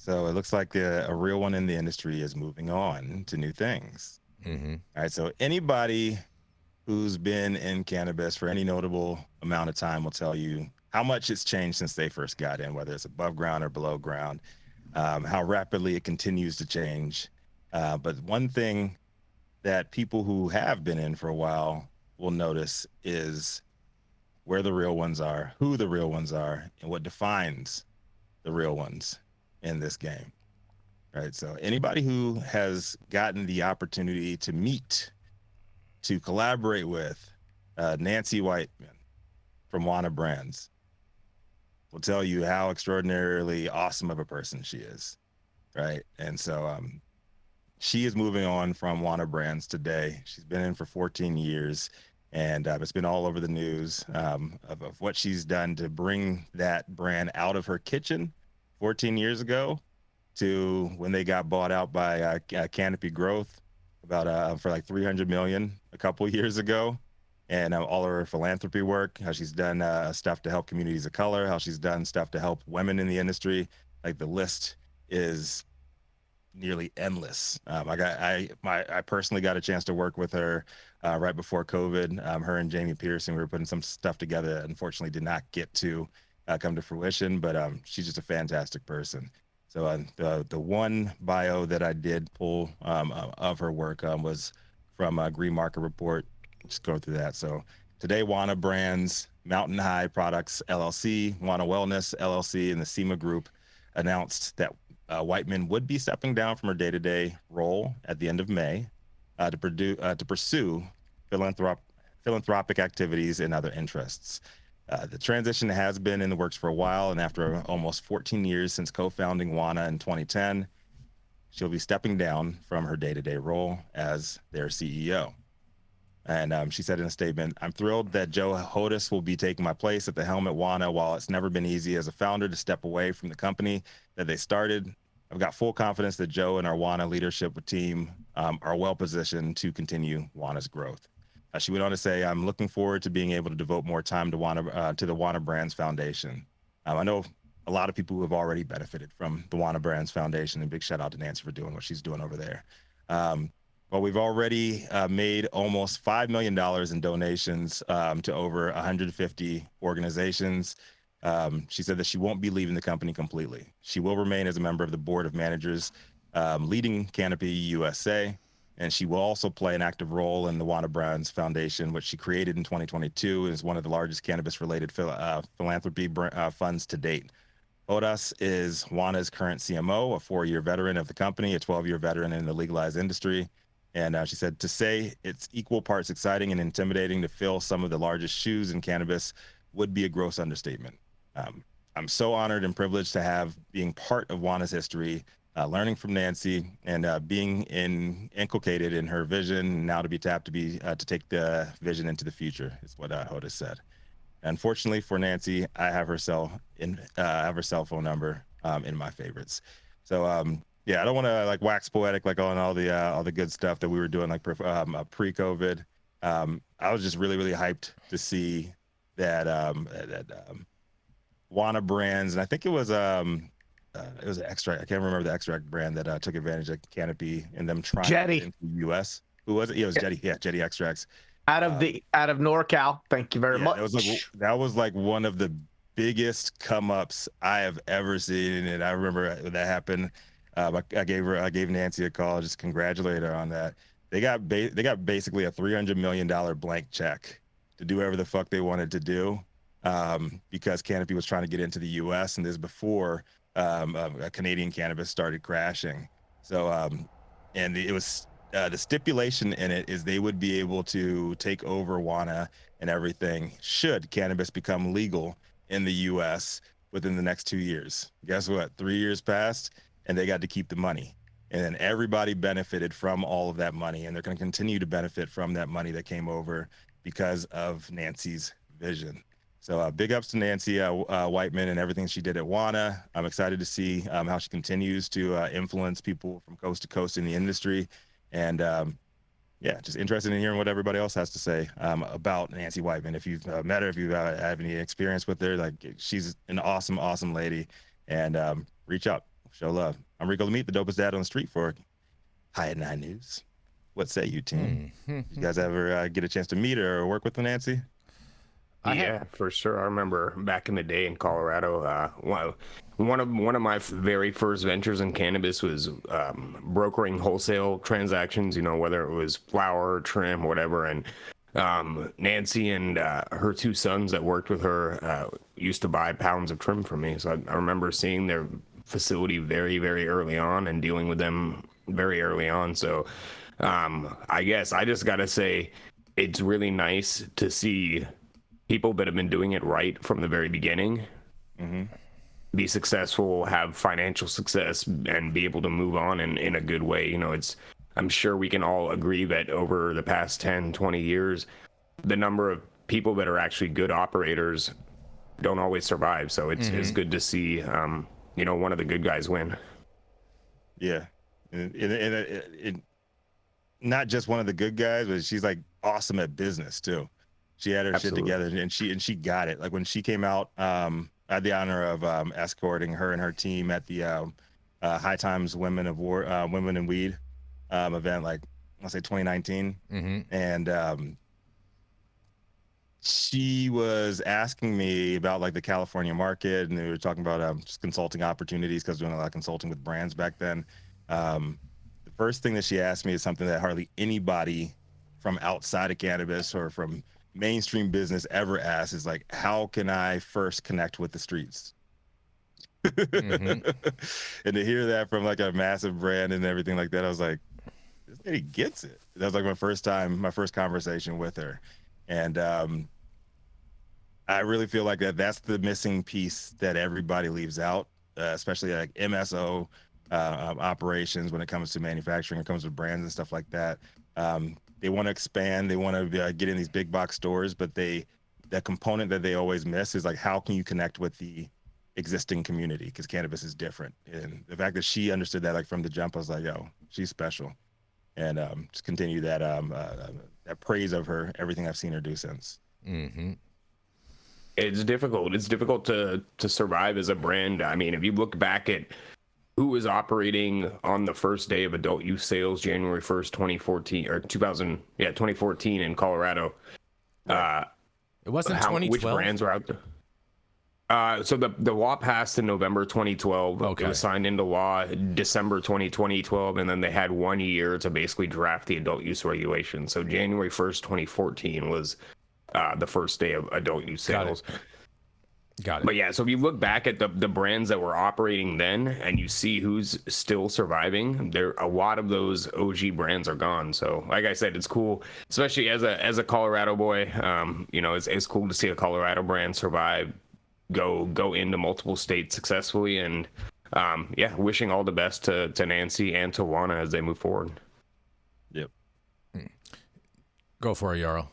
So it looks like a real one in the industry is moving on to new things. Mm-hmm. All right. So anybody who's been in cannabis for any notable amount of time will tell you how much it's changed since they first got in, whether it's above ground or below ground, how rapidly it continues to change. But one thing that people who have been in for a while will notice is where the real ones are, who the real ones are, and what defines the real ones in this game. Right. So anybody who has gotten the opportunity to meet, to collaborate with Nancy Whiteman from Wana Brands will tell you how extraordinarily awesome of a person she is. Right. And so she is moving on from Wana Brands today. She's been in for 14 years, and it's been all over the news of what she's done to bring that brand out of her kitchen 14 years ago to when they got bought out by Canopy Growth about for like 300 million a couple years ago, and all of her philanthropy work, how she's done stuff to help communities of color, how she's done stuff to help women in the industry. Like the list is nearly endless. I personally got a chance to work with her right before COVID. Her and Jamie Peterson, we were putting some stuff together that unfortunately did not get to come to fruition, but she's just a fantastic person. So the one bio that I did pull of her work was from Green Market Report. Just go through that. So today, Wana Brands, Mountain High Products LLC, Wana Wellness LLC, and the SEMA Group announced that Whiteman would be stepping down from her day-to-day role at the end of May to pursue philanthropic activities and other interests. The transition has been in the works for a while, and after almost 14 years since co-founding Wana in 2010, she'll be stepping down from her day-to-day role as their CEO. And she said in a statement, "I'm thrilled that Joe Hodis will be taking my place at the helm at Wana. While it's never been easy as a founder to step away from the company that they started, I've got full confidence that Joe and our Wana leadership team are well positioned to continue Wana's growth." She went on to say, "I'm looking forward to being able to devote more time to to the Wana Brands Foundation. I know a lot of people who have already benefited from the Wana Brands Foundation, and big shout out to Nancy for doing what she's doing over there. Well, we've already made almost $5 million in donations to over 150 organizations. She said that she won't be leaving the company completely. She will remain as a member of the board of managers leading Canopy USA, and she will also play an active role in the Wana Brands Foundation, which she created in 2022 and is one of the largest cannabis-related philanthropy funds to date. Odas is Wana's current CMO, a 4-year veteran of the company, a 12-year veteran in the legalized industry. And she said, to say it's equal parts exciting and intimidating to fill some of the largest shoes in cannabis would be a gross understatement. I'm so honored and privileged to have being part of Wana's history, learning from Nancy and being inculcated in her vision, now to be tapped to take the vision into the future, is what Hoda said. Unfortunately for Nancy, I have her cell phone number in my favorites. So yeah, I don't want to like wax poetic like on all the good stuff that we were doing like pre-COVID. I was just really hyped to see that Wana Brands, and I think it was an extract. I can't remember the extract brand that took advantage of Canopy and them trying to get Jetty into the U.S. Who was it? Yeah, it was Jetty. Yeah, Jetty Extracts. out of NorCal. Thank you very Yeah, much. that was like one of the biggest come ups I have ever seen, and I remember when that happened. I gave Nancy a call, just congratulate her on that. They got basically a $300 million blank check to do whatever the fuck they wanted to do, because Canopy was trying to get into the U.S. and this before Canadian cannabis started crashing. So and it was the stipulation in it is they would be able to take over Wana and everything should cannabis become legal in the US within the next 2 years. Guess what? 3 years passed and they got to keep the money. And then everybody benefited from all of that money. And they're going to continue to benefit from that money that came over because of Nancy's vision. So big ups to Nancy Whiteman and everything she did at Wana. I'm excited to see how she continues to influence people from coast to coast in the industry. And yeah, just interested in hearing what everybody else has to say about Nancy Whiteman. If you've met her, if you have any experience with her, like she's an awesome lady. And reach out show love. I'm Rico Lamitte, the dopest dad on the street for High at 9 News. What say you, team? You guys ever get a chance to meet her or work with Nancy? Yeah, for sure. I remember back in the day in Colorado, one of my very first ventures in cannabis was brokering wholesale transactions. You know, whether it was flower, trim, whatever. And Nancy and her two sons that worked with her used to buy pounds of trim from me. So I remember seeing their facility very, very early on and dealing with them very early on. So I guess I just gotta say, it's really nice to see people that have been doing it right from the very beginning be successful, have financial success, and be able to move on in a good way. You know, I'm sure we can all agree that over the past 10, 20 years, the number of people that are actually good operators don't always survive. So it's good to see, you know, one of the good guys win. Yeah. And not just one of the good guys, but she's like awesome at business too. She had her shit together, and she got it. Like when she came out, I had the honor of escorting her and her team at the High Times Women in Weed event, like I'll say 2019, and she was asking me about like the California market, and we were talking about just consulting opportunities because doing a lot of consulting with brands back then. The first thing that she asked me is something that hardly anybody from outside of cannabis or from mainstream business ever asks, is like, how can I first connect with the streets? And to hear that from like a massive brand and everything like that, I was like, this lady gets it. That was like my first conversation with her. And I really feel like that's the missing piece that everybody leaves out, especially like MSO operations when it comes to manufacturing, it comes to brands and stuff like that. They want to expand, they want to get in these big box stores, but that component that they always miss is like, how can you connect with the existing community? Because cannabis is different. And the fact that she understood that like from the jump, I was like, yo, she's special. And just continue that that praise of her, everything I've seen her do since. It's difficult. It's difficult to survive as a brand. I mean, if you look back at who was operating on the first day of adult use sales, January 1st, 2014 or 2014 in Colorado. It wasn't 2012. Which brands were out there? So the law passed in November 2012. Okay. It was signed into law December 2012, and then they had 1 year to basically draft the adult use regulation. So January 1st, 2014 was the first day of adult use sales. Got it. But yeah, so if you look back at the brands that were operating then and you see who's still surviving, a lot of those OG brands are gone. So like I said, it's cool, especially as a Colorado boy. You know, it's cool to see a Colorado brand survive, go into multiple states successfully, and yeah, wishing all the best to Nancy and to Wana as they move forward. Yep. Go for it, Yarrow.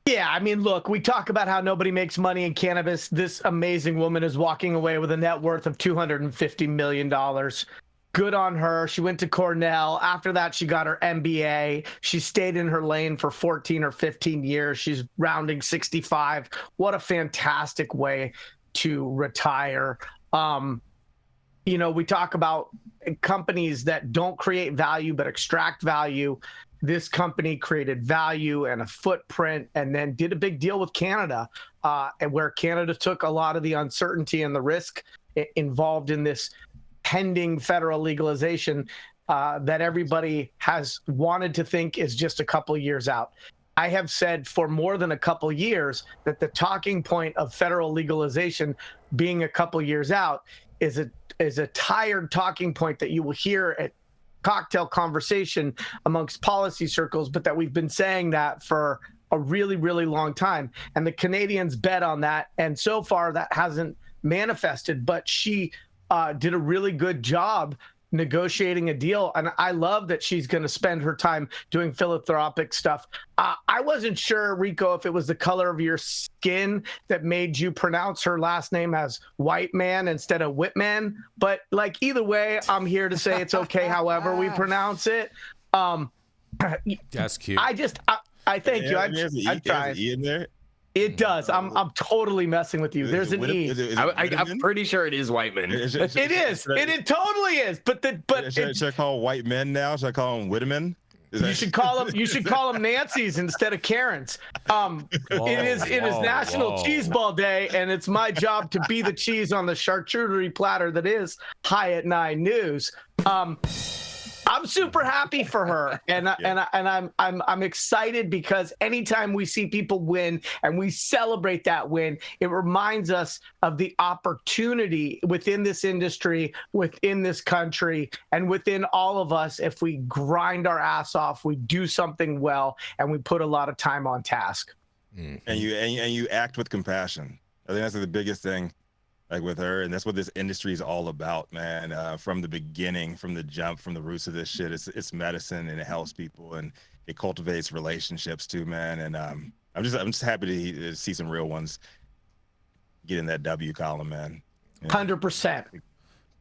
Yeah, I mean, look, we talk about how nobody makes money in cannabis. This amazing woman is walking away with a net worth of $250 million. Good on her. She went to Cornell. After that, she got her MBA. She stayed in her lane for 14 or 15 years. She's rounding 65. What a fantastic way to retire. You know, we talk about companies that don't create value but extract value. This company created value and a footprint and then did a big deal with Canada, and where Canada took a lot of the uncertainty and the risk involved in this pending federal legalization that everybody has wanted to think is just a couple of years out. I have said for more than a couple years that the talking point of federal legalization being a couple years out is a tired talking point that you will hear at cocktail conversation amongst policy circles, but that we've been saying that for a really, really long time. And the Canadians bet on that. And so far that hasn't manifested, but she did a really good job negotiating a deal. And I love that she's going to spend her time doing philanthropic stuff. I wasn't sure, Rico, if it was the color of your skin that made you pronounce her last name as Whiteman instead of Whitman. But like either way, I'm here to say it's okay however we pronounce it. That's cute. I thank you. There's an E in there. It does. I'm totally messing with you. There's an E. I'm pretty sure it is Whiteman. It is. It totally is. But should I call white men now? Should I call them Whiteman? You should call them Nancy's instead of Karen's. It is National Cheese Ball Day, and it's my job to be the cheese on the charcuterie platter that is High at 9 News. I'm super happy for her, and I'm excited because anytime we see people win and we celebrate that win, it reminds us of the opportunity within this industry, within this country, and within all of us. If we grind our ass off, we do something well, and we put a lot of time on task. And you act with compassion. I think that's the biggest thing. Like with her, and that's what this industry is all about, man. From the beginning, from the jump, from the roots of this shit, it's medicine, and it helps people, and it cultivates relationships too, man. And I'm just happy to see some real ones get in that W column, man. 100%.